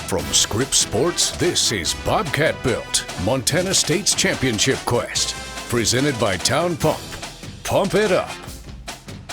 From Scripps Sports, this is Bobcat Built, Montana State's championship quest. Presented by Town Pump. Pump it up.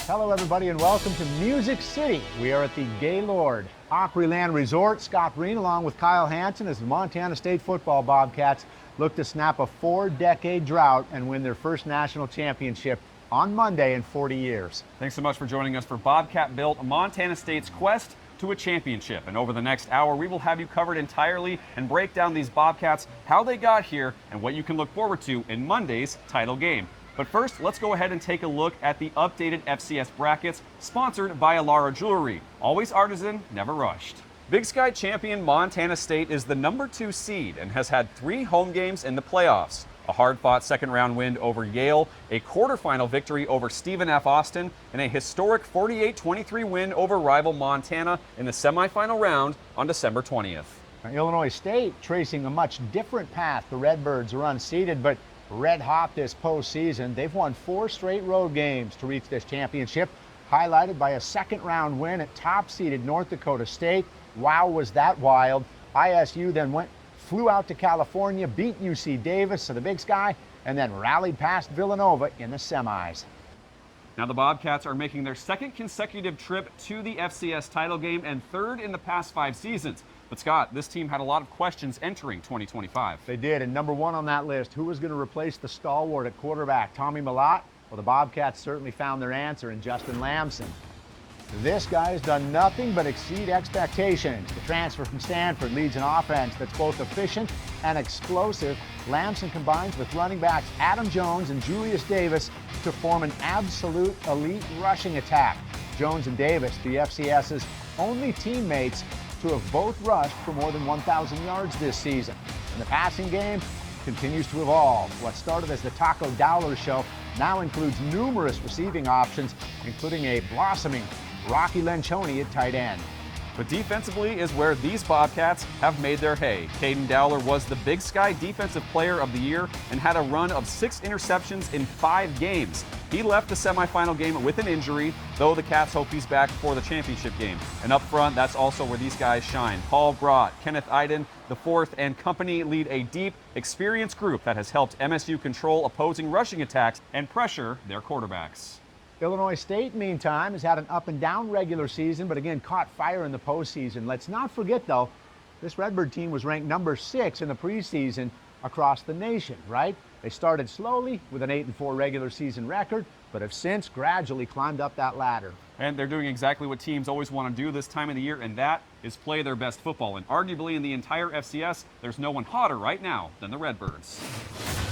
Hello, everybody, and welcome to Music City. We are at the Gaylord Opryland Resort. Scott Breen, along with Kyle Hansen, as the Montana State football Bobcats look to snap a 4-decade drought and win their first national championship on Monday in 40 years. Thanks so much for joining us for Bobcat Built, Montana State's quest to a championship. And over the next hour, we will have you covered entirely and break down these Bobcats, how they got here, and what you can look forward to in Monday's title game. But first, let's go ahead and take a look at the updated FCS brackets, sponsored by Alara Jewelry. Always artisan, never rushed. Big Sky champion Montana State is the number 2 seed and has had 3 home games in the playoffs. A hard-fought second-round win over Yale, a quarterfinal victory over Stephen F. Austin, and a historic 48-23 win over rival Montana in the semifinal round on December 20th. Illinois State tracing a much different path. The Redbirds are unseeded, but red hot this postseason. They've won 4 straight road games to reach this championship, highlighted by a second-round win at top-seeded North Dakota State. Wow, was that wild. ISU then flew out to California, beat UC Davis to the Big Sky, and then rallied past Villanova in the semis. Now the Bobcats are making their second consecutive trip to the FCS title game and third in the past 5 seasons. But Scott, this team had a lot of questions entering 2025. They did, and number 1 on that list, who was going to replace the stalwart at quarterback, Tommy Mellott? Well, the Bobcats certainly found their answer in Justin Lamson. This guy has done nothing but exceed expectations. The transfer from Stanford leads an offense that's both efficient and explosive. Lamson combines with running backs Adam Jones and Julius Davis to form an absolute elite rushing attack. Jones and Davis, the FCS's only teammates to have both rushed for more than 1,000 yards this season. And the passing game continues to evolve. What started as the Taco Dowler show now includes numerous receiving options, including a blossoming Rocky Lencioni at tight end. But defensively is where these Bobcats have made their hay. Caden Dowler was the Big Sky Defensive Player of the Year and had a run of 6 interceptions in 5 games. He left the semifinal game with an injury, though the Cats hope he's back for the championship game. And up front, that's also where these guys shine. Paul Brott, Kenneth Iden, the fourth, and company lead a deep, experienced group that has helped MSU control opposing rushing attacks and pressure their quarterbacks. Illinois State, meantime, has had an up-and-down regular season, but again caught fire in the postseason. Let's not forget, though, this Redbird team was ranked number 6 in the preseason across the nation, right? They started slowly with an 8-4 regular season record, but have since gradually climbed up that ladder. And they're doing exactly what teams always want to do this time of the year, and that is play their best football. And arguably in the entire FCS, there's no one hotter right now than the Redbirds.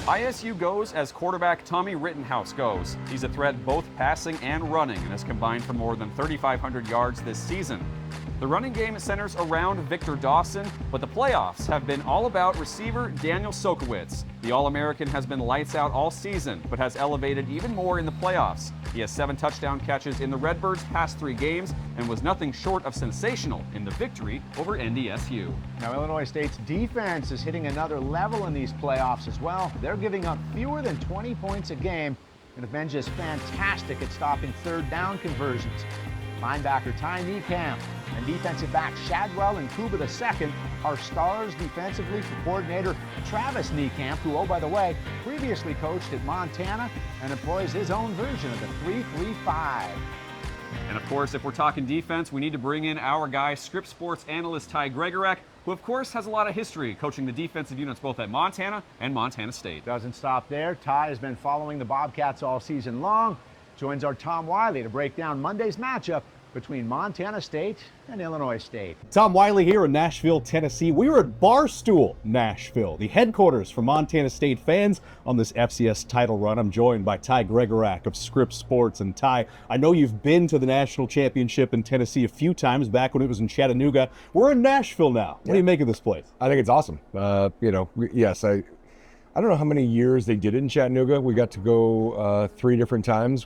ISU goes as quarterback Tommy Rittenhouse goes. He's a threat both passing and running and has combined for more than 3,500 yards this season. The running game centers around Victor Dawson, but the playoffs have been all about receiver Daniel Sokowitz. The All-American has been lights out all season, but has elevated even more in the playoffs. He has 7 touchdown catches in the Redbirds' past 3 games and was nothing short of sensational in the victory over NDSU. Now, Illinois State's defense is hitting another level in these playoffs as well. They're giving up fewer than 20 points a game and have been just fantastic at stopping third down conversions. Linebacker Ty Niekamp and defensive backs Shadwell and Kuba II are stars defensively for coordinator Travis Niekamp, who, oh, by the way, previously coached at Montana and employs his own version of the 3-3-5. And of course, if we're talking defense, we need to bring in our guy, Scripps Sports analyst Ty Gregorak, who of course has a lot of history coaching the defensive units both at Montana and Montana State. Doesn't stop there. Ty has been following the Bobcats all season long. Joins our Tom Wiley to break down Monday's matchup between Montana State and Illinois State. Tom Wiley here in Nashville, Tennessee. We were at Barstool, Nashville, the headquarters for Montana State fans on this FCS title run. I'm joined by Ty Gregorak of Scripps Sports. And Ty, I know you've been to the national championship in Tennessee a few times back when it was in Chattanooga. We're in Nashville now. What do you make of this place? I think it's awesome. Yes, I don't know how many years they did it in Chattanooga. We got to go 3 different times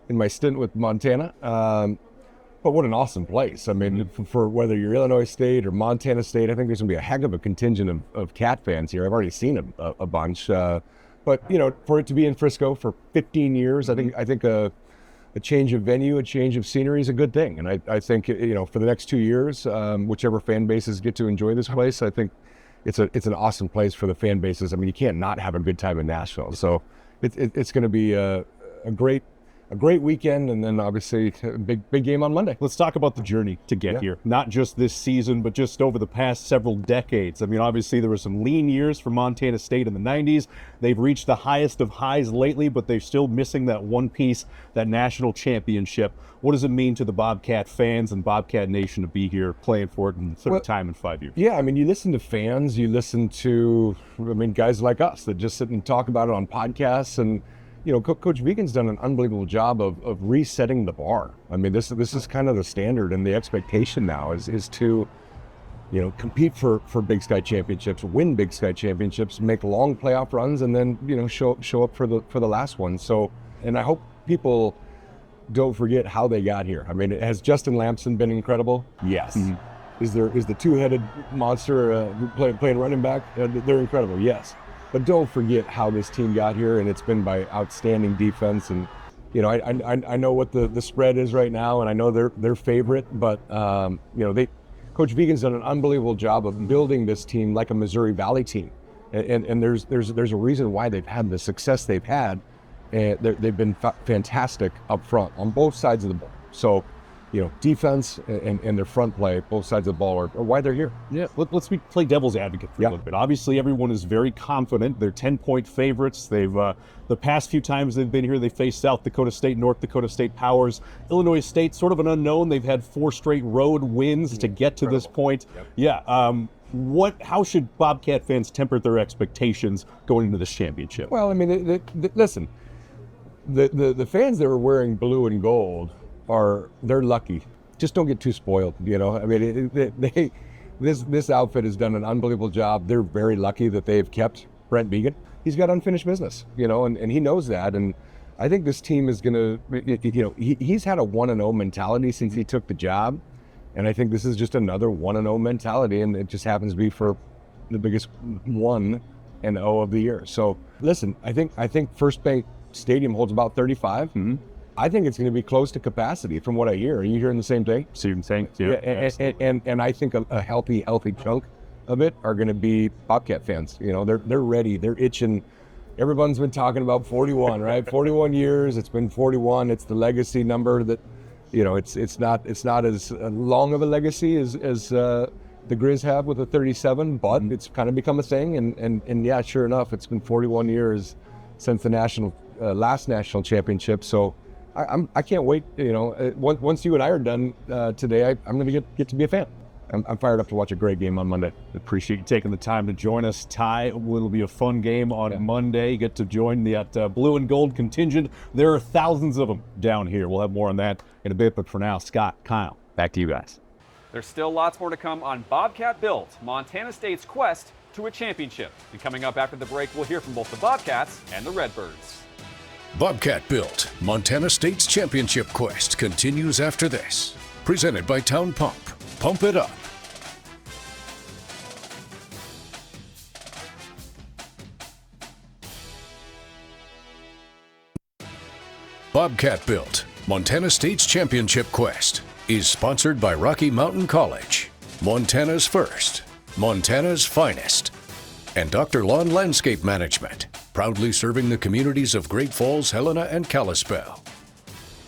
in my stint with Montana. But what an awesome place. I mean, for whether you're Illinois State or Montana State, I think there's going to be a heck of a contingent of Cat fans here. I've already seen a bunch. But, for it to be in Frisco for 15 years, I think a change of venue, a change of scenery is a good thing. And I think, for the next 2 years, whichever fan bases get to enjoy this place, I think it's an awesome place for the fan bases. I mean, you can't not have a good time in Nashville. So it's going to be a great weekend, and then obviously a big game on Monday. Let's talk about the journey to get here. Not just this season, but just over the past several decades. I mean, obviously there were some lean years for Montana State in the 90s. They've reached the highest of highs lately, but they're still missing that one piece, that national championship. What does it mean to the Bobcat fans and Bobcat Nation to be here playing for it in third time in 5 years? Yeah, I mean, you listen to fans, you listen to, guys like us that just sit and talk about it on podcasts, and Coach Vigen's done an unbelievable job of resetting the bar. I mean, this is kind of the standard, and the expectation now is to, compete for Big Sky championships, win Big Sky championships, make long playoff runs, and then show up for the last one. So, and I hope people don't forget how they got here. I mean, has Justin Lamson been incredible? Yes. Mm-hmm. Is the two-headed monster playing running back? They're incredible. Yes. But don't forget how this team got here, and it's been by outstanding defense. And I know what the spread is right now, and I know they're favorite. But Coach Vigen's done an unbelievable job of building this team like a Missouri Valley team, and there's a reason why they've had the success they've had. And they've been fantastic up front on both sides of the ball. So, defense and their front play, both sides of the ball are why they're here. Yeah, let's play devil's advocate for a little bit. Obviously, everyone is very confident. They're 10-point favorites. They've the past few times they've been here, they faced South Dakota State, North Dakota State powers. Illinois State, sort of an unknown. They've had 4 straight road wins to get to this point. Yep. Yeah. How should Bobcat fans temper their expectations going into this championship? Well, I mean, listen, the fans that are wearing blue and gold they're lucky. Just don't get too spoiled, I mean, this outfit has done an unbelievable job. They're very lucky that they've kept Brent Vigen. He's got unfinished business, and he knows that. And I think this team is going to, he's had a 1-0 mentality since he took the job. And I think this is just another 1-0 mentality. And it just happens to be for the biggest 1-0 of the year. So listen, I think First Bank Stadium holds about 35. Mm-hmm. I think it's going to be close to capacity from what I hear. Are you hearing the same thing? Same thing, yeah. And I think a healthy chunk of it are going to be Bobcat fans. They're ready. They're itching. Everyone's been talking about 41, right? 41 years. It's been 41. It's the legacy number that, it's not as long of a legacy as the Grizz have with a 37, but it's kind of become a thing. And yeah, sure enough, it's been 41 years since the last national championship. So I can't wait. Once you and I are done today, I'm going to get to be a fan. I'm fired up to watch a great game on Monday. Appreciate you taking the time to join us, Ty. It'll be a fun game on Monday. You get to join the blue and gold contingent. There are thousands of them down here. We'll have more on that in a bit, but for now, Scott, Kyle, back to you guys. There's still lots more to come on Bobcat Built, Montana State's quest to a championship. And coming up after the break, we'll hear from both the Bobcats and the Redbirds. Bobcat Built, Montana State's championship quest continues after this. Presented by Town Pump. Pump it up. Bobcat Built, Montana State's championship quest is sponsored by Rocky Mountain College, Montana's first, Montana's finest, and Dr. Lawn Landscape Management, proudly serving the communities of Great Falls, Helena, and Kalispell.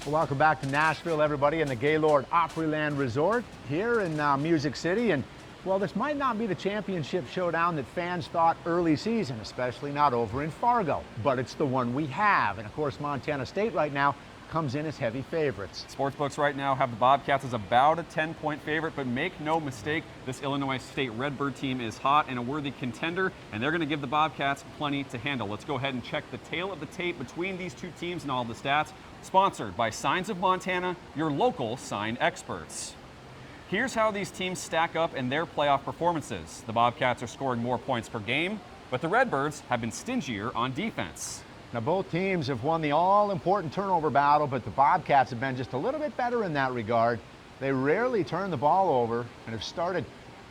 Well, welcome back to Nashville, everybody, in the Gaylord Opryland Resort here in Music City. And, well, this might not be the championship showdown that fans thought early season, especially not over in Fargo. But it's the one we have. And, of course, Montana State right now comes in as heavy favorites. Sportsbooks right now have the Bobcats as about a 10-point favorite, but make no mistake, this Illinois State Redbird team is hot and a worthy contender, and they're going to give the Bobcats plenty to handle. Let's go ahead and check the tail of the tape between these two teams and all the stats. Sponsored by Signs of Montana, your local sign experts. Here's how these teams stack up in their playoff performances. The Bobcats are scoring more points per game, but the Redbirds have been stingier on defense. Now, both teams have won the all-important turnover battle, but the Bobcats have been just a little bit better in that regard. They rarely turn the ball over and have started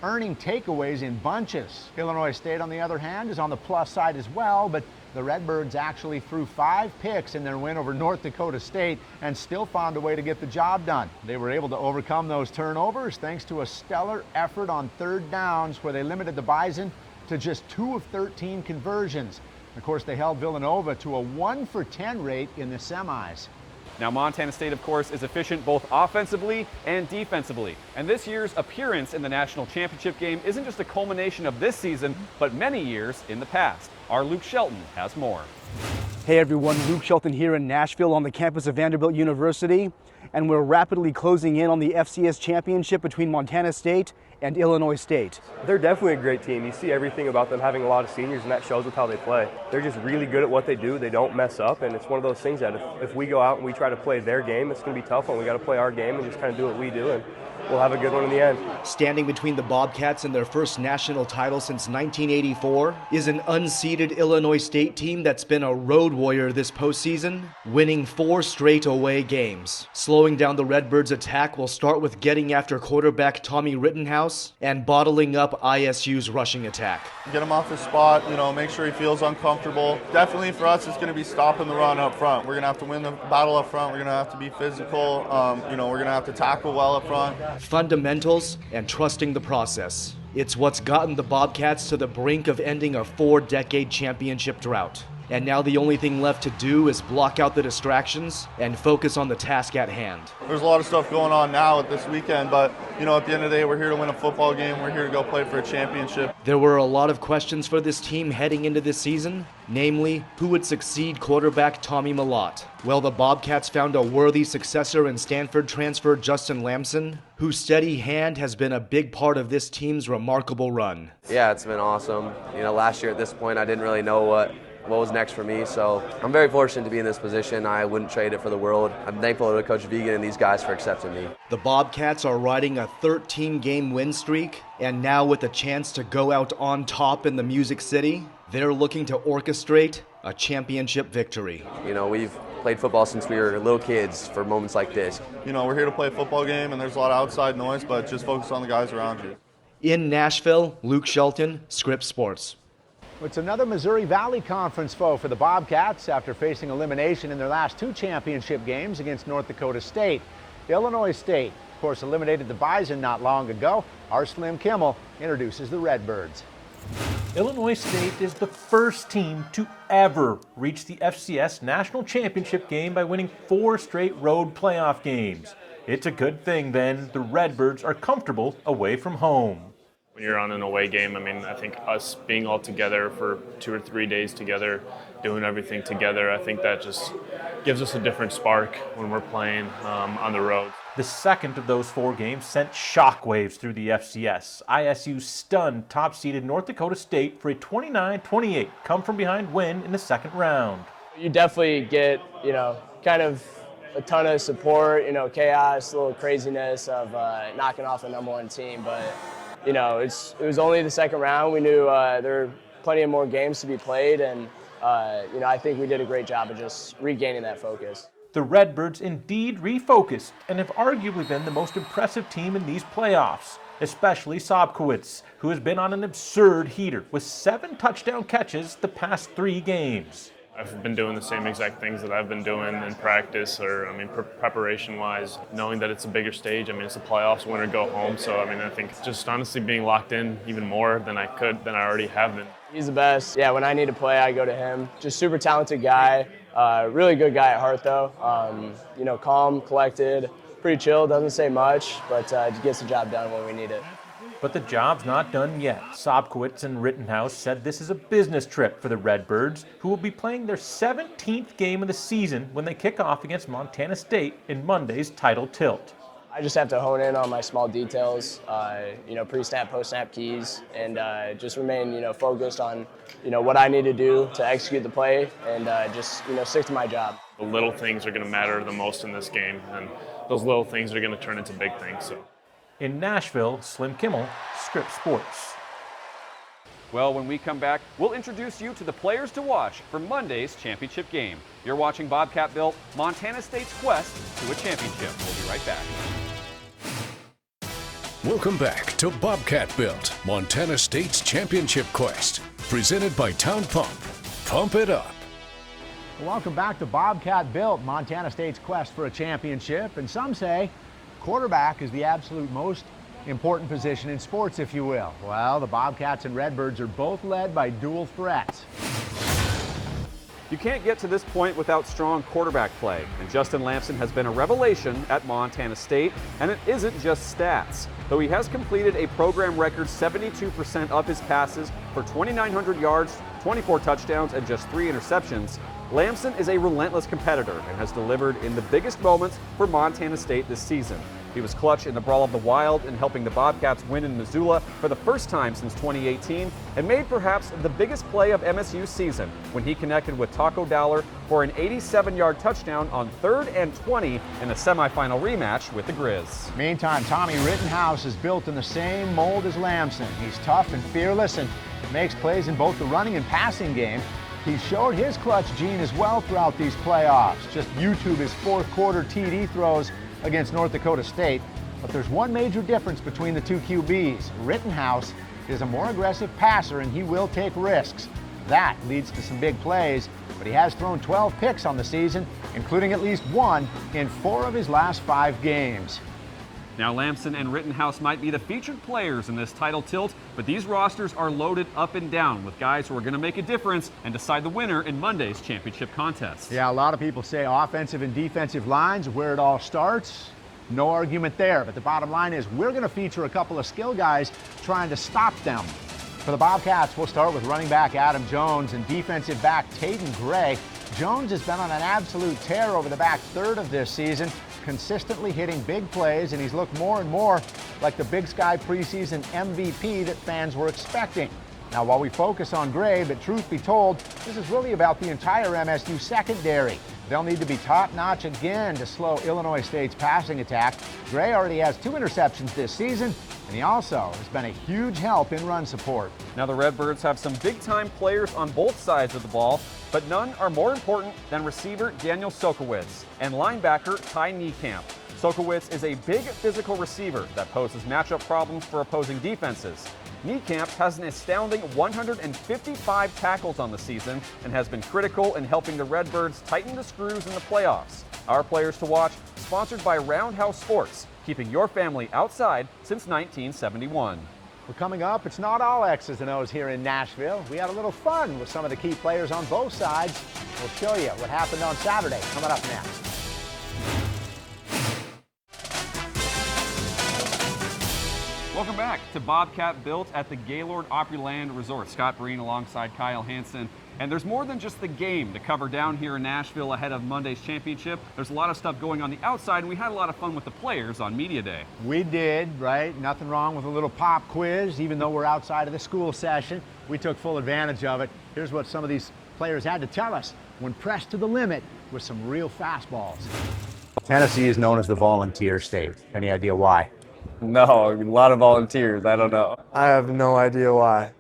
earning takeaways in bunches. Illinois State, on the other hand, is on the plus side as well, but The Redbirds actually threw 5 picks in their win over North Dakota State and still found a way to get the job done. They were able to overcome those turnovers thanks to a stellar effort on third downs where they limited the Bison to just 2 of 13 conversions. Of course, they held Villanova to a 1 for 10 rate in the semis. Now, Montana State, of course, is efficient both offensively and defensively. And this year's appearance in the national championship game isn't just a culmination of this season, but many years in the past. Our Luke Shelton has more. Hey everyone, Luke Shelton here in Nashville on the campus of Vanderbilt University, and we're rapidly closing in on the FCS championship between Montana State and Illinois State. They're definitely a great team. You see everything about them having a lot of seniors, and that shows with how they play. They're just really good at what they do. They don't mess up, and it's one of those things that if we go out and we try to play their game, it's going to be tough, and we got to play our game and just kind of do what we do, and we'll have a good one in the end. Standing between the Bobcats and their first national title since 1984 is an unseeded Illinois State team that's been a road warrior this postseason, winning 4 straight away games. Slowing down the Redbirds' attack will start with getting after quarterback Tommy Rittenhouse and bottling up ISU's rushing attack. Get him off his spot, make sure he feels uncomfortable. Definitely for us, it's going to be stopping the run up front. We're going to have to win the battle up front. We're going to have to be physical. We're going to have to tackle well up front. Fundamentals and trusting the process. It's what's gotten the Bobcats to the brink of ending a 4-decade championship drought. And now the only thing left to do is block out the distractions and focus on the task at hand. There's a lot of stuff going on now at this weekend, but at the end of the day, we're here to win a football game. We're here to go play for a championship. There were a lot of questions for this team heading into this season, namely, who would succeed quarterback Tommy Mellott? Well, the Bobcats found a worthy successor in Stanford transfer Justin Lamson, whose steady hand has been a big part of this team's remarkable run. Yeah, it's been awesome. Last year at this point, I didn't really know what was next for me, so I'm very fortunate to be in this position. I wouldn't trade it for the world. I'm thankful to Coach Vegan and these guys for accepting me. The Bobcats are riding a 13-game win streak, and now with a chance to go out on top in the Music City, they're looking to orchestrate a championship victory. We've played football since we were little kids for moments like this. We're here to play a football game, and there's a lot of outside noise, but just focus on the guys around you. In Nashville, Luke Shelton, Scripps Sports. It's another Missouri Valley Conference foe for the Bobcats after facing elimination in their last 2 championship games against North Dakota State. Illinois State, of course, eliminated the Bison not long ago. Our Slim Kimmel introduces the Redbirds. Illinois State is the first team to ever reach the FCS National Championship game by winning 4 straight road playoff games. It's a good thing, then, the Redbirds are comfortable away from home. When you're on an away game, I think us being all together for 2 or 3 days together, doing everything together, I think that just gives us a different spark when we're playing on the road. The second of those 4 games sent shockwaves through the FCS. ISU stunned top-seeded North Dakota State for a 29-28 come-from-behind win in the second round. You definitely get, kind of a ton of support, chaos, a little craziness of knocking off the #1 team, but it was only the second round. We knew there were plenty of more games to be played, and I think we did a great job of just regaining that focus. The Redbirds indeed refocused and have arguably been the most impressive team in these playoffs, especially Sobkowitz, who has been on an absurd heater with 7 touchdown catches the past 3 games. I've been doing the same exact things that I've been doing in practice or, preparation-wise, knowing that it's a bigger stage. It's the playoffs, win or go home. So, I think just honestly being locked in even more than I already have been. He's the best. Yeah, when I need to play, I go to him. Just super talented guy, really good guy at heart, though. Calm, collected, pretty chill, doesn't say much, but gets the job done when we need it. But the job's not done yet. Sobkowitz and Rittenhouse said this is a business trip for the Redbirds, who will be playing their 17th game of the season when they kick off against Montana State in Monday's title tilt. I just have to hone in on my small details, pre-snap, post-snap keys, and just remain, focused on, what I need to do to execute the play and just, stick to my job. The little things are going to matter the most in this game, and those little things are going to turn into big things. So. In Nashville, Slim Kimmel, Scripps Sports. Well, when we come back, we'll introduce you to the players to watch for Monday's championship game. You're watching Bobcat built Montana State's quest to a championship. We'll be right back. Welcome back to Bobcat built Montana State's championship quest, presented by Town Pump. pump it up. Welcome back to Bobcat Built, Montana State's quest for a championship. And some say quarterback is the absolute most important position in sports, if you will. Well, the Bobcats and Redbirds are both led by dual threats. You can't get to this point without strong quarterback play, and Justin Lamson has been a revelation at Montana State, and it isn't just stats. Though he has completed a program record 72% of his passes for 2,900 yards, 24 touchdowns, and just 3 interceptions, Lamson is a relentless competitor and has delivered in the biggest moments for Montana State this season. He was clutch in the Brawl of the Wild in helping the Bobcats win in Missoula for the first time since 2018, and made perhaps the biggest play of MSU's season when he connected with Taco Dowler for an 87-yard touchdown on 3rd and 20 in the semifinal rematch with the Grizz. Meantime, Tommy Rittenhouse is built in the same mold as Lamson. He's tough and fearless and makes plays in both the running and passing game. He showed his clutch gene as well throughout these playoffs. Just YouTube his fourth quarter TD throws against North Dakota State. But there's one major difference between the two QBs. Rittenhouse is a more aggressive passer and he will take risks. That leads to some big plays, but he has thrown 12 picks on the season, including at least one in 4 of his last 5 games. Now Lamson and Rittenhouse might be the featured players in this title tilt, but these rosters are loaded up and down with guys who are going to make a difference and decide the winner in Monday's championship contest. Yeah, a lot of people say offensive and defensive lines are where it all starts. No argument there, but the bottom line is we're going to feature a couple of skill guys trying to stop them. For the Bobcats, we'll start with running back Adam Jones and defensive back Taden Gray. Jones has been on an absolute tear over the back third of this season, consistently hitting big plays, and he's looked more and more like the Big Sky preseason MVP that fans were expecting. Now, while we focus on Gray, but truth be told, this is really about the entire MSU secondary. They'll need to be top-notch again to slow Illinois State's passing attack. Gray already has 2 interceptions this season, and he also has been a huge help in run support. Now the Redbirds have some big-time players on both sides of the ball, but none are more important than receiver Daniel Sokowitz and linebacker Ty Niekamp. Sokowitz is a big physical receiver that poses matchup problems for opposing defenses. Niekamp has an astounding 155 tackles on the season and has been critical in helping the Redbirds tighten the screws in the playoffs. Our players to watch, sponsored by Roundhouse Sports, keeping your family outside since 1971. Well, coming up, it's not all X's and O's here in Nashville. We had a little fun with some of the key players on both sides. We'll show you what happened on Saturday, coming up next. Welcome back to Bobcat Built at the Gaylord Opryland Resort. Scott Breen alongside Kyle Hansen. And there's more than just the game to cover down here in Nashville ahead of Monday's championship. There's a lot of stuff going on the outside, and we had a lot of fun with the players on Media Day. We did, right? Nothing wrong with a little pop quiz, even though we're outside of the school session. We took full advantage of it. Here's what some of these players had to tell us when pressed to the limit with some real fastballs. Tennessee is known as the volunteer state. Any idea why? No, a lot of volunteers. I don't know. I have no idea why.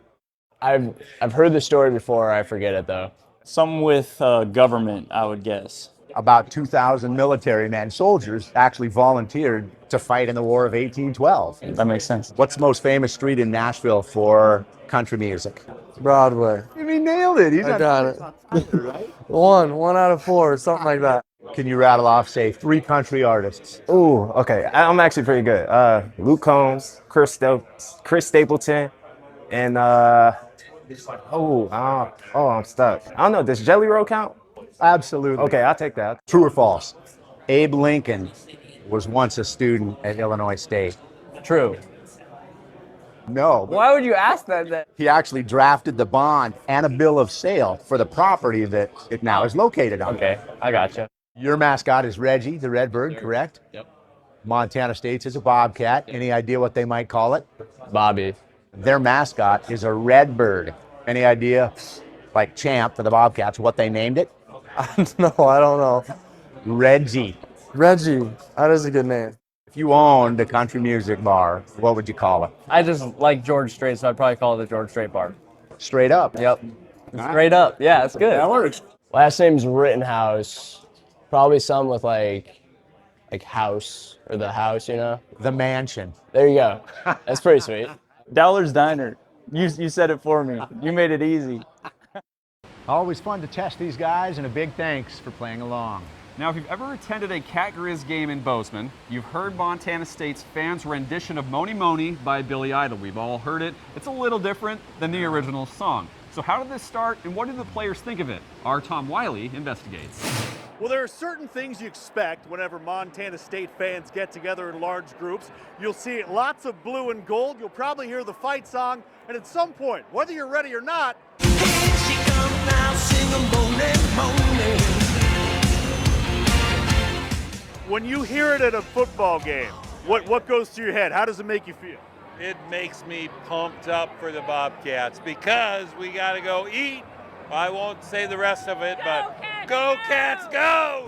I've heard the story before. I forget it though. Something with government, I would guess. About 2,000 military men, soldiers, actually volunteered to fight in the War of 1812. That makes sense. What's the most famous street in Nashville for country music? Broadway. He nailed it. I got it. Right? One out of 4, something like that. Can you rattle off, say, 3 country artists? Ooh, okay. I'm actually pretty good. Luke Combs, Chris Stapleton, and I'm stuck. I don't know. Does Jelly Roll count? Absolutely. Okay, I'll take that. True or false? Abe Lincoln was once a student at Illinois State. True. No. Why would you ask that then? He actually drafted the bond and a bill of sale for the property that it now is located on. Okay, I gotcha. Your mascot is Reggie, the Redbird, correct? Yep. Montana State's is a Bobcat. Any idea what they might call it? Bobby. Their mascot is a Redbird. Any idea, like Champ for the Bobcats, what they named it? No, I don't know. Reggie. Reggie. That is a good name. If you owned a country music bar, what would you call it? I just like George Strait, so I'd probably call it the George Strait Bar. Straight up. Yep. Straight up. Yeah, that's good. That works. Last name's Rittenhouse. Probably some with like house or the house, you know? The mansion. There you go. That's pretty sweet. Dowler's Diner. You said it for me. You made it easy. Always fun to test these guys, and a big thanks for playing along. Now, if you've ever attended a Cat Grizz game in Bozeman, you've heard Montana State's fans' rendition of Mony Mony by Billy Idol. We've all heard it. It's a little different than the original song. So how did this start, and what did the players think of it? Our Tom Wiley investigates. Well, there are certain things you expect whenever Montana State fans get together in large groups. You'll see lots of blue and gold. You'll probably hear the fight song, and at some point, whether you're ready or not, here she comes now, sing a Mony Mony. When you hear it at a football game, what goes through your head? How does it make you feel? It makes me pumped up for the Bobcats because we got to go eat. I won't say the rest of it, but go Cats, go!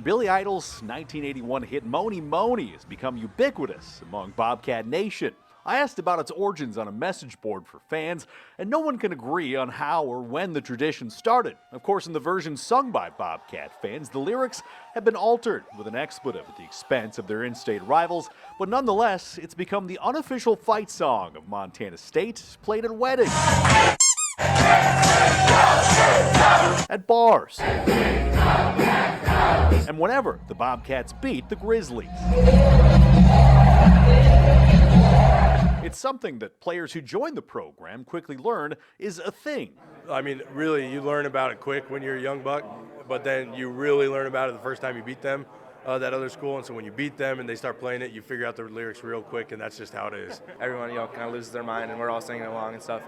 Billy Idol's 1981 hit Mony Mony has become ubiquitous among Bobcat Nation. I asked about its origins on a message board for fans, and no one can agree on how or when the tradition started. Of course, in the version sung by Bobcat fans, the lyrics have been altered with an expletive at the expense of their in-state rivals, but nonetheless, it's become the unofficial fight song of Montana State, played at weddings, at bars, and whenever the Bobcats beat the Grizzlies. It's something that players who join the program quickly learn is a thing. I mean, really, you learn about it quick when you're a young buck, but then you really learn about it the first time you beat them, that other school. And so when you beat them and they start playing it, you figure out the lyrics real quick, and that's just how it is. Everyone, kind of loses their mind, and we're all singing along and stuff.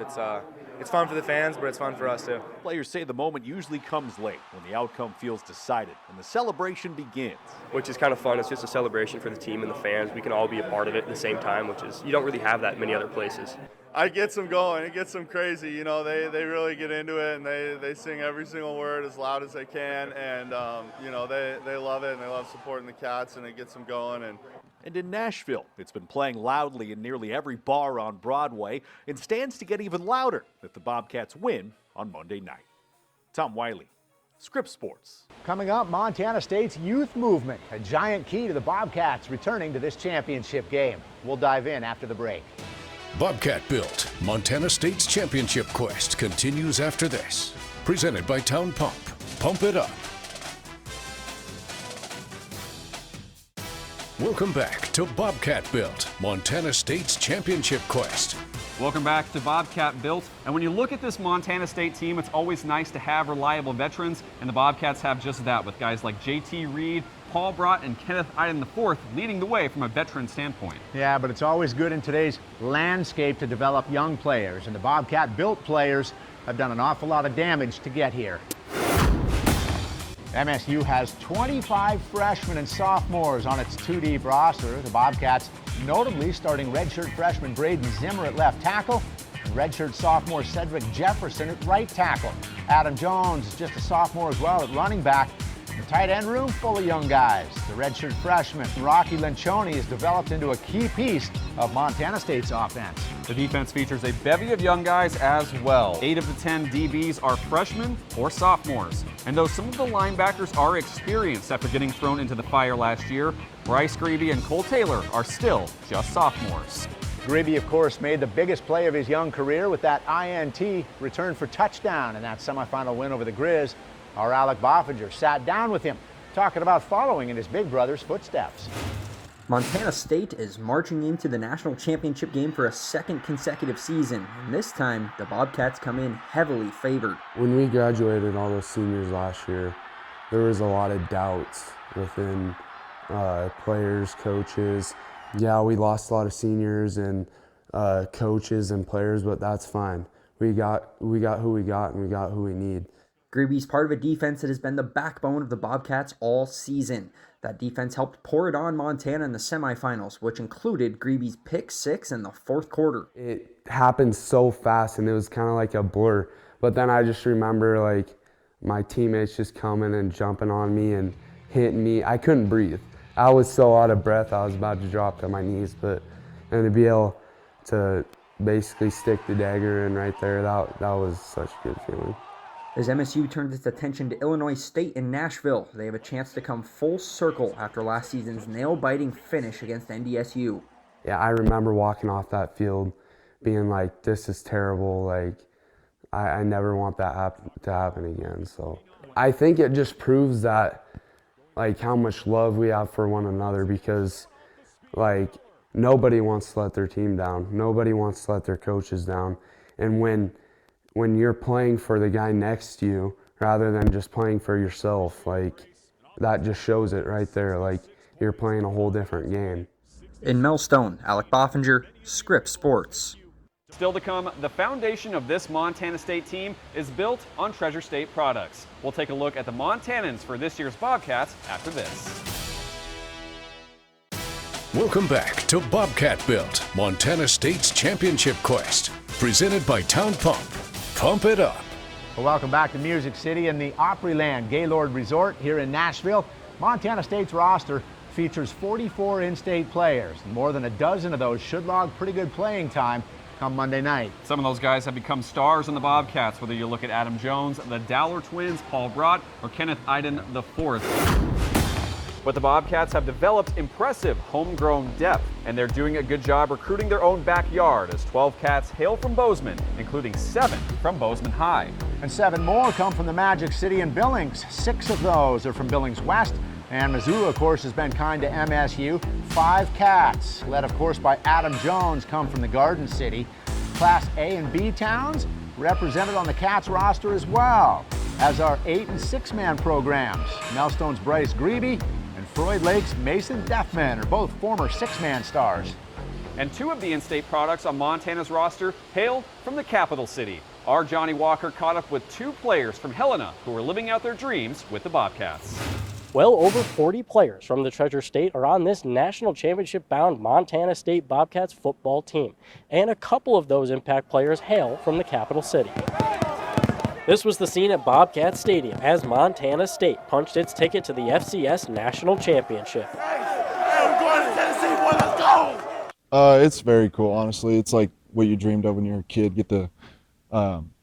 It's fun for the fans, but it's fun for us too. Players say the moment usually comes late when the outcome feels decided and the celebration begins. Which is kind of fun. It's just a celebration for the team and the fans. We can all be a part of it at the same time, which is, you don't really have that many other places. It gets them going. It gets them crazy. They really get into it, and they sing every single word as loud as they can, and they love it, and they love supporting the Cats, and it gets them going. And in Nashville, it's been playing loudly in nearly every bar on Broadway and stands to get even louder if the Bobcats win on Monday night. Tom Wiley, Scripps Sports. Coming up, Montana State's youth movement, a giant key to the Bobcats returning to this championship game. We'll dive in after the break. Bobcat Built, Montana State's championship quest continues after this. Presented by Town Pump. Pump it up. Welcome back to Bobcat Built, Montana State's championship quest. Welcome back to Bobcat Built. And when you look at this Montana State team, it's always nice to have reliable veterans, and the Bobcats have just that with guys like JT Reed, Paul Brott, and Kenneth Iden IV leading the way from a veteran standpoint. Yeah, but it's always good in today's landscape to develop young players, and the Bobcat Built players have done an awful lot of damage to get here. MSU has 25 freshmen and sophomores on its two-deep roster. The Bobcats notably starting redshirt freshman Braden Zimmer at left tackle and redshirt sophomore Cedric Jefferson at right tackle. Adam Jones is just a sophomore as well at running back. The tight end room full of young guys. The redshirt freshman Rocky Lencioni has developed into a key piece of Montana State's offense. The defense features a bevy of young guys as well. 8 of the 10 DBs are freshmen or sophomores. And though some of the linebackers are experienced after getting thrown into the fire last year, Bryce Grebe and Cole Taylor are still just sophomores. Grebe, of course, made the biggest play of his young career with that INT return for touchdown in that semifinal win over the Grizz. Our Alec Boffinger sat down with him, talking about following in his big brother's footsteps. Montana State is marching into the national championship game for a second consecutive season, and this time the Bobcats come in heavily favored. When we graduated, all those seniors last year, there was a lot of doubts within players, coaches. Yeah, we lost a lot of seniors and coaches and players, but that's fine. We got who we got, and we got who we need. Grebe's part of a defense that has been the backbone of the Bobcats all season. That defense helped pour it on Montana in the semifinals, which included Grebe's pick 6 in the fourth quarter. It happened so fast, and it was kind of like a blur. But then I just remember like my teammates just coming and jumping on me and hitting me. I couldn't breathe. I was so out of breath, I was about to drop to my knees. And to be able to basically stick the dagger in right there, that was such a good feeling. As MSU turns its attention to Illinois State in Nashville, they have a chance to come full circle after last season's nail-biting finish against NDSU. Yeah, I remember walking off that field being like, this is terrible. Like, I never want that to happen again. So I think it just proves that, like, how much love we have for one another, because, like, nobody wants to let their team down. Nobody wants to let their coaches down. And when you're playing for the guy next to you rather than just playing for yourself, like, that just shows it right there. Like, you're playing a whole different game. In Millstone, Alec Boffinger, Scripps Sports. Still to come, the foundation of this Montana State team is built on Treasure State products. We'll take a look at the Montanans for this year's Bobcats after this. Welcome back to Bobcat Built, Montana State's championship quest. Presented by Town Pump. Pump it up. Well, welcome back to Music City and the Opryland Gaylord Resort here in Nashville. Montana State's roster features 44 in-state players. More than a dozen of those should log pretty good playing time come Monday night. Some of those guys have become stars in the Bobcats, whether you look at Adam Jones, the Dowler twins, Paul Brott, or Kenneth Iden IV. But the Bobcats have developed impressive homegrown depth, and they're doing a good job recruiting their own backyard, as 12 cats hail from Bozeman, including 7 from Bozeman High. And 7 more come from the Magic City and Billings. 6 of those are from Billings West. And Missoula, of course, has been kind to MSU. 5 cats, led, of course, by Adam Jones, come from the Garden City. Class A and B towns represented on the Cats roster as well, as are 8- and 6-man programs. Millstone's Bryce Grebe and Floyd Lake's Mason Deafman are both former 6-man stars. And 2 of the in-state products on Montana's roster hail from the capital city. Our Johnny Walker caught up with 2 players from Helena who are living out their dreams with the Bobcats. Well over 40 players from the Treasure State are on this national championship-bound Montana State Bobcats football team, and a couple of those impact players hail from the capital city. This was the scene at Bobcat Stadium as Montana State punched its ticket to the FCS National Championship. Hey, we're going to Tennessee, boy, let's go! It's very cool, honestly. It's like what you dreamed of when you were a kid. Get to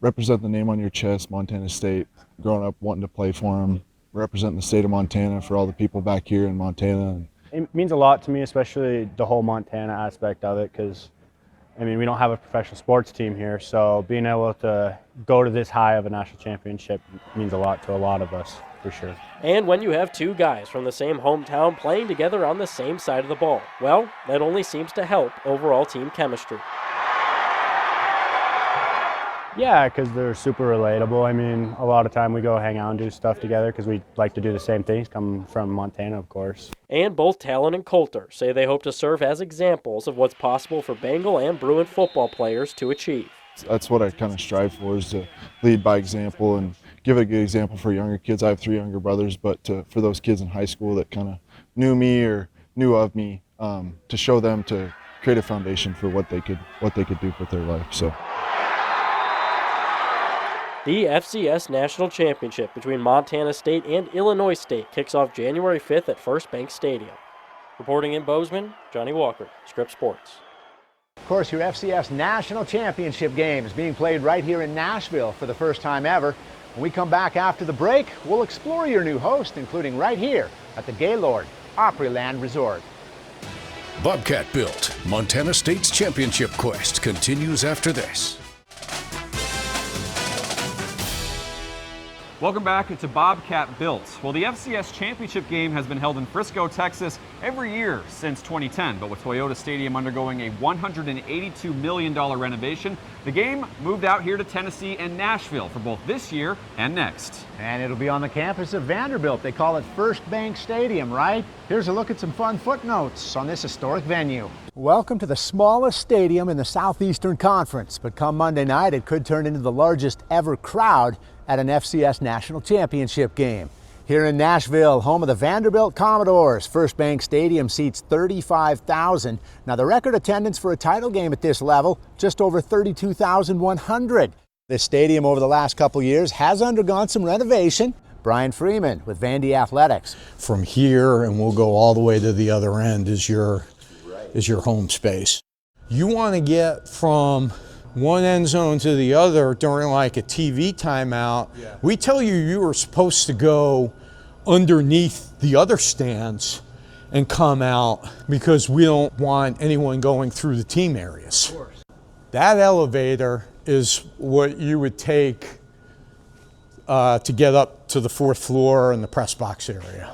represent the name on your chest, Montana State, growing up wanting to play for them. Representing the state of Montana for all the people back here in Montana. It means a lot to me, especially the whole Montana aspect of it, because, I mean, we don't have a professional sports team here, so being able to go to this high of a national championship means a lot to a lot of us, for sure. And when you have 2 guys from the same hometown playing together on the same side of the ball, well, that only seems to help overall team chemistry. Yeah, because they're super relatable. I mean, a lot of time we go hang out and do stuff together because we like to do the same things, come from Montana, of course. And both Talon and Coulter say they hope to serve as examples of what's possible for Bengal and Bruin football players to achieve. That's what I kind of strive for, is to lead by example and give a good example for younger kids. I have 3 younger brothers, but for those kids in high school that kind of knew me or knew of me, to show them to create a foundation for what they could do with their life. So. The FCS National Championship between Montana State and Illinois State kicks off January 5th at First Bank Stadium. Reporting in Bozeman, Johnny Walker, Scripps Sports. Of course, your FCS National Championship game is being played right here in Nashville for the first time ever. When we come back after the break, we'll explore your new host, including right here at the Gaylord Opryland Resort. Bobcat Built, Montana State's championship quest continues after this. Welcome back to Bobcat Built. Well, the FCS Championship game has been held in Frisco, Texas every year since 2010, but with Toyota Stadium undergoing a $182 million renovation, the game moved out here to Tennessee and Nashville for both this year and next. And it'll be on the campus of Vanderbilt. They call it First Bank Stadium, right? Here's a look at some fun footnotes on this historic venue. Welcome to the smallest stadium in the Southeastern Conference, but come Monday night, it could turn into the largest ever crowd at an FCS National Championship game. Here in Nashville, home of the Vanderbilt Commodores, First Bank Stadium seats 35,000. Now, the record attendance for a title game at this level, just over 32,100. This stadium over the last couple years has undergone some renovation. Brian Freeman with Vandy Athletics. From here, and we'll go all the way to the other end, is your home space. You want to get from one end zone to the other during like a TV timeout. Yeah. We tell you were supposed to go underneath the other stands and come out because we don't want anyone going through the team areas. Of course. That elevator is what you would take to get up to the 4th floor and the press box area.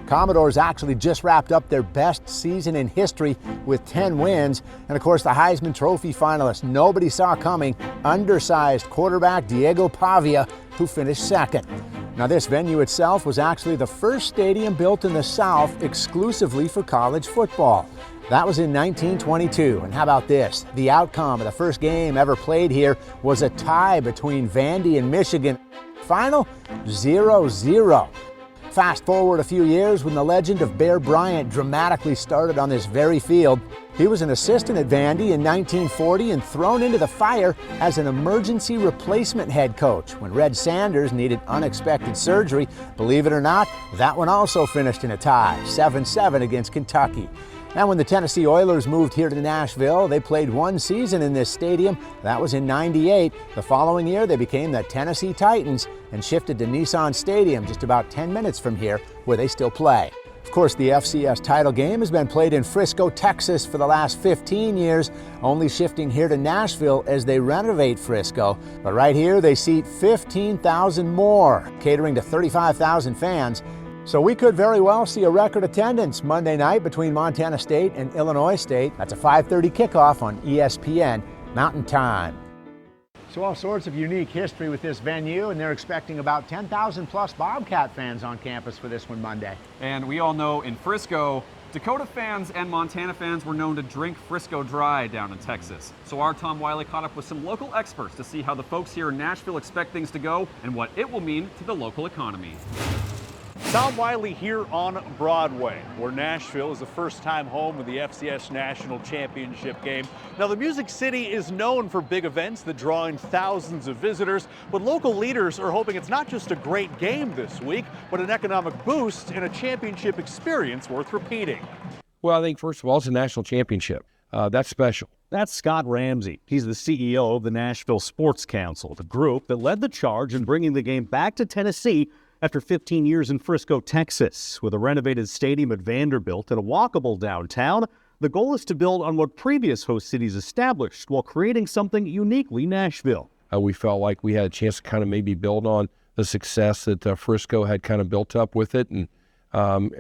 Commodores actually just wrapped up their best season in history with 10 wins. And of course, the Heisman Trophy finalist nobody saw coming, undersized quarterback Diego Pavia, who finished second. Now, this venue itself was actually the first stadium built in the South exclusively for college football. That was in 1922. And how about this? The outcome of the first game ever played here was a tie between Vandy and Michigan. Final 0-0. Fast forward a few years when the legend of Bear Bryant dramatically started on this very field. He was an assistant at Vandy in 1940 and thrown into the fire as an emergency replacement head coach when Red Sanders needed unexpected surgery. Believe it or not, that one also finished in a tie, 7-7 against Kentucky. Now, when the Tennessee Oilers moved here to Nashville, they played one season in this stadium. That was in '98. The following year, they became the Tennessee Titans and shifted to Nissan Stadium just about 10 minutes from here, where they still play. Of course, the FCS title game has been played in Frisco, Texas for the last 15 years, only shifting here to Nashville as they renovate Frisco. But right here, they seat 15,000 more, catering to 35,000 fans. So we could very well see a record attendance Monday night between Montana State and Illinois State. That's a 5:30 kickoff on ESPN Mountain Time. So all sorts of unique history with this venue, and they're expecting about 10,000 plus Bobcat fans on campus for this one Monday. And we all know in Frisco, Dakota fans and Montana fans were known to drink Frisco dry down in Texas. So our Tom Wiley caught up with some local experts to see how the folks here in Nashville expect things to go and what it will mean to the local economy. Tom Wiley here on Broadway, where Nashville is the first-time home of the FCS National Championship game. Now, the Music City is known for big events that draw in thousands of visitors, but local leaders are hoping it's not just a great game this week, but an economic boost and a championship experience worth repeating. Well, I think, first of all, it's a national championship. That's special. That's Scott Ramsey. He's the CEO of the Nashville Sports Council, the group that led the charge in bringing the game back to Tennessee after 15 years in Frisco, Texas. With a renovated stadium at Vanderbilt and a walkable downtown, the goal is to build on what previous host cities established while creating something uniquely Nashville. We felt like we had a chance to kind of maybe build on the success that Frisco had kind of built up with it, and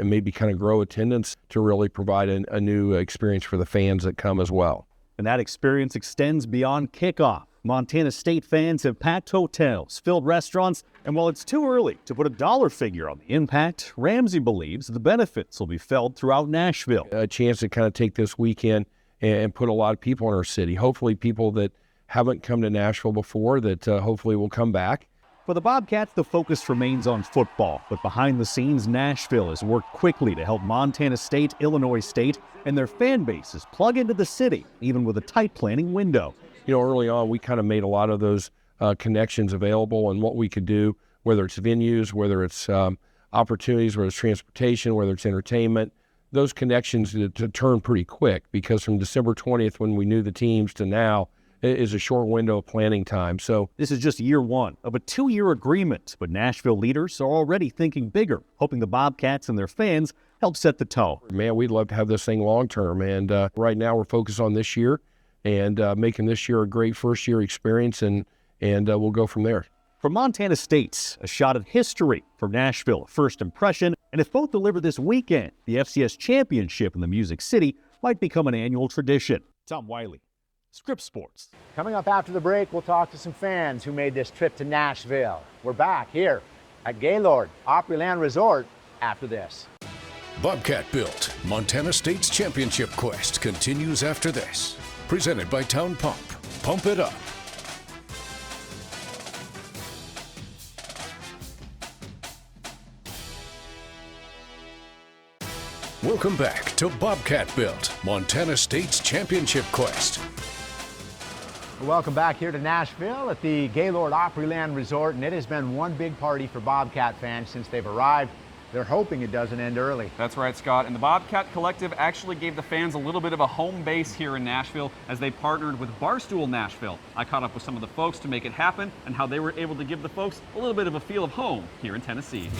maybe kind of grow attendance to really provide a new experience for the fans that come as well. And that experience extends beyond kickoff. Montana State fans have packed hotels, filled restaurants, and while it's too early to put a dollar figure on the impact, Ramsey believes the benefits will be felt throughout Nashville. A chance to kind of take this weekend and put a lot of people in our city. Hopefully people that haven't come to Nashville before that hopefully will come back. For the Bobcats, the focus remains on football, but behind the scenes, Nashville has worked quickly to help Montana State, Illinois State, and their fan bases plug into the city, even with a tight planning window. You know, early on, we kind of made a lot of those connections available and what we could do, whether it's venues, whether it's opportunities, whether it's transportation, whether it's entertainment. Those connections to turn pretty quick, because from December 20th, when we knew the teams, to now, it is a short window of planning time. So this is just year one of a 2-year agreement, but Nashville leaders are already thinking bigger, hoping the Bobcats and their fans help set the tone. Man, we'd love to have this thing long term, and right now we're focused on this year and making this year a great first-year experience, and we'll go from there. For Montana State, a shot at history. For Nashville, a first impression. And if both deliver this weekend, the FCS Championship in the Music City might become an annual tradition. Tom Wiley, Scripps Sports. Coming up after the break, we'll talk to some fans who made this trip to Nashville. We're back here at Gaylord Opryland Resort after this. Bobcat Built, Montana State's championship quest continues after this. Presented by Town Pump. Pump it up. Welcome back to Bobcat Built, Montana State's championship quest. Welcome back here to Nashville at the Gaylord Opryland Resort, and it has been one big party for Bobcat fans since they've arrived. They're hoping it doesn't end early. That's right, Scott. And the Bobcat Collective actually gave the fans a little bit of a home base here in Nashville as they partnered with Barstool Nashville. I caught up with some of the folks to make it happen and how they were able to give the folks a little bit of a feel of home here in Tennessee.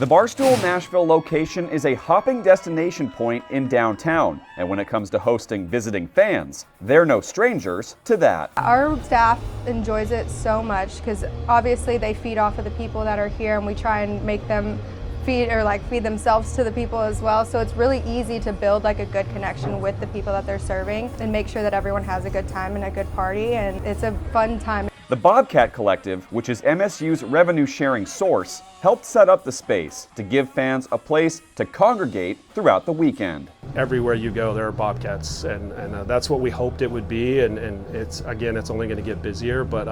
The Barstool Nashville location is a hopping destination point in downtown. And when it comes to hosting visiting fans, they're no strangers to that. Our staff enjoys it so much because obviously they feed off of the people that are here, and we try and make them feed themselves to the people as well. So it's really easy to build like a good connection with the people that they're serving and make sure that everyone has a good time and a good party, and it's a fun time. The Bobcat Collective, which is MSU's revenue sharing source, helped set up the space to give fans a place to congregate throughout the weekend. Everywhere you go, there are Bobcats, and that's what we hoped it would be. And it's only going to get busier, but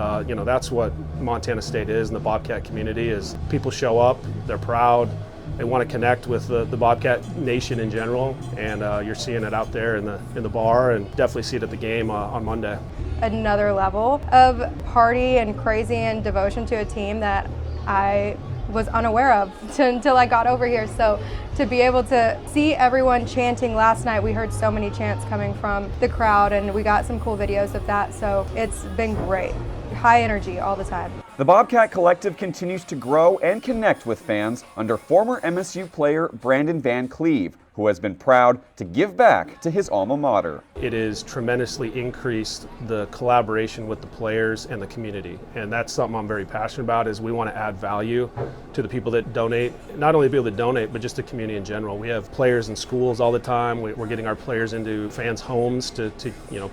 that's what Montana State is, and the Bobcat community is. People show up, they're proud, they want to connect with the Bobcat Nation in general, and you're seeing it out there in the bar, and definitely see it at the game on Monday. Another level of party and crazy and devotion to a team that I was unaware of until I got over here. So to be able to see everyone chanting last night, we heard so many chants coming from the crowd, and we got some cool videos of that. So it's been great. High energy all the time. The Bobcat Collective continues to grow and connect with fans under former MSU player Brandon Van Cleve, who has been proud to give back to his alma mater. It has tremendously increased the collaboration with the players and the community, and that's something I'm very passionate about. Is we want to add value to the people that donate, not only the people that donate, but just the community in general. We have players in schools all the time. We're getting our players into fans' homes to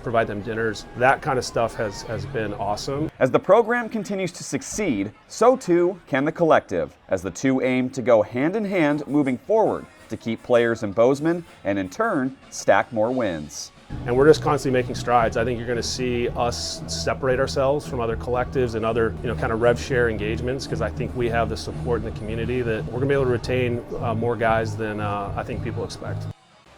provide them dinners. That kind of stuff has been awesome. As the program continues to succeed, so too can the collective, as the two aim to go hand in hand moving forward to keep players in Bozeman and in turn stack more wins. And we're just constantly making strides. I think you're going to see us separate ourselves from other collectives and other kind of rev share engagements, because I think we have the support in the community that we're going to be able to retain more guys than I think people expect.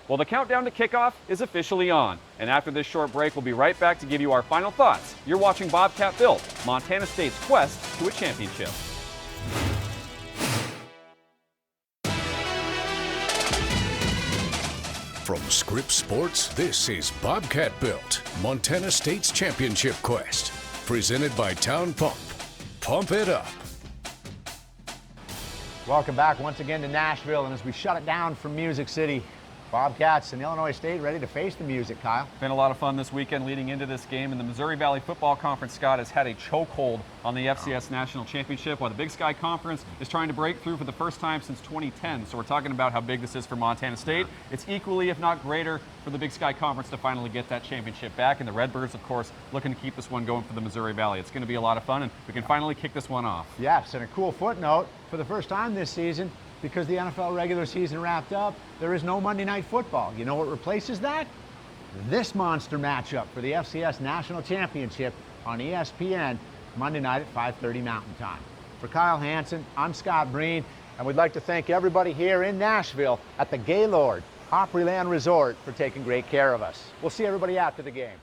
Well, the countdown to kickoff is officially on, and after this short break, we'll be right back to give you our final thoughts. You're watching Bobcat Built, Montana State's quest to a championship. From Scripps Sports, this is Bobcat Built, Montana State's championship quest. Presented by Town Pump. Pump it up. Welcome back once again to Nashville, and as we shut it down from Music City, Bobcats and Illinois State ready to face the music, Kyle. Been a lot of fun this weekend leading into this game, and the Missouri Valley Football Conference, Scott, has had a chokehold on the FCS National Championship, while the Big Sky Conference is trying to break through for the first time since 2010. So we're talking about how big this is for Montana State. It's equally, if not greater, for the Big Sky Conference to finally get that championship back, and the Redbirds, of course, looking to keep this one going for the Missouri Valley. It's going to be a lot of fun, and we can finally kick this one off. Yes, and a cool footnote, for the first time this season, because the NFL regular season wrapped up, there is no Monday Night Football. You know what replaces that? This monster matchup for the FCS National Championship on ESPN, Monday night at 5:30 Mountain Time. For Kyle Hansen, I'm Scott Breen, and we'd like to thank everybody here in Nashville at the Gaylord Opryland Resort for taking great care of us. We'll see everybody after the game.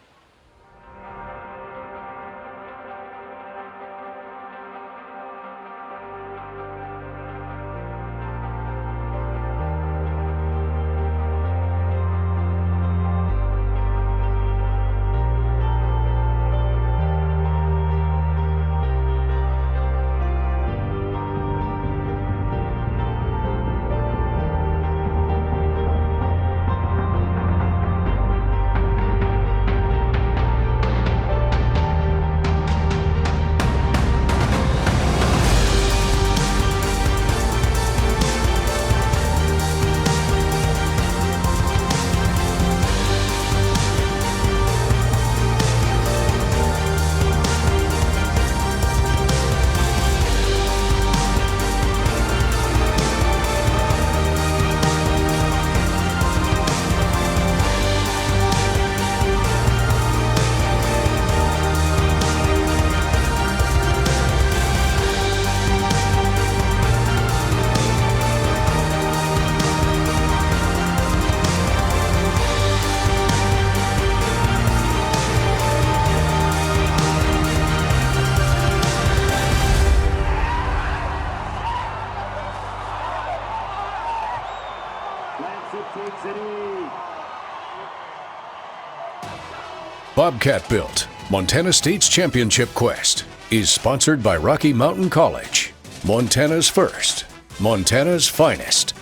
Bobcat Built, Montana State's championship quest, is sponsored by Rocky Mountain College, Montana's first, Montana's finest,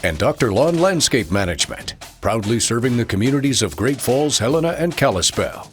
and Dr. Lawn Landscape Management, proudly serving the communities of Great Falls, Helena, and Kalispell.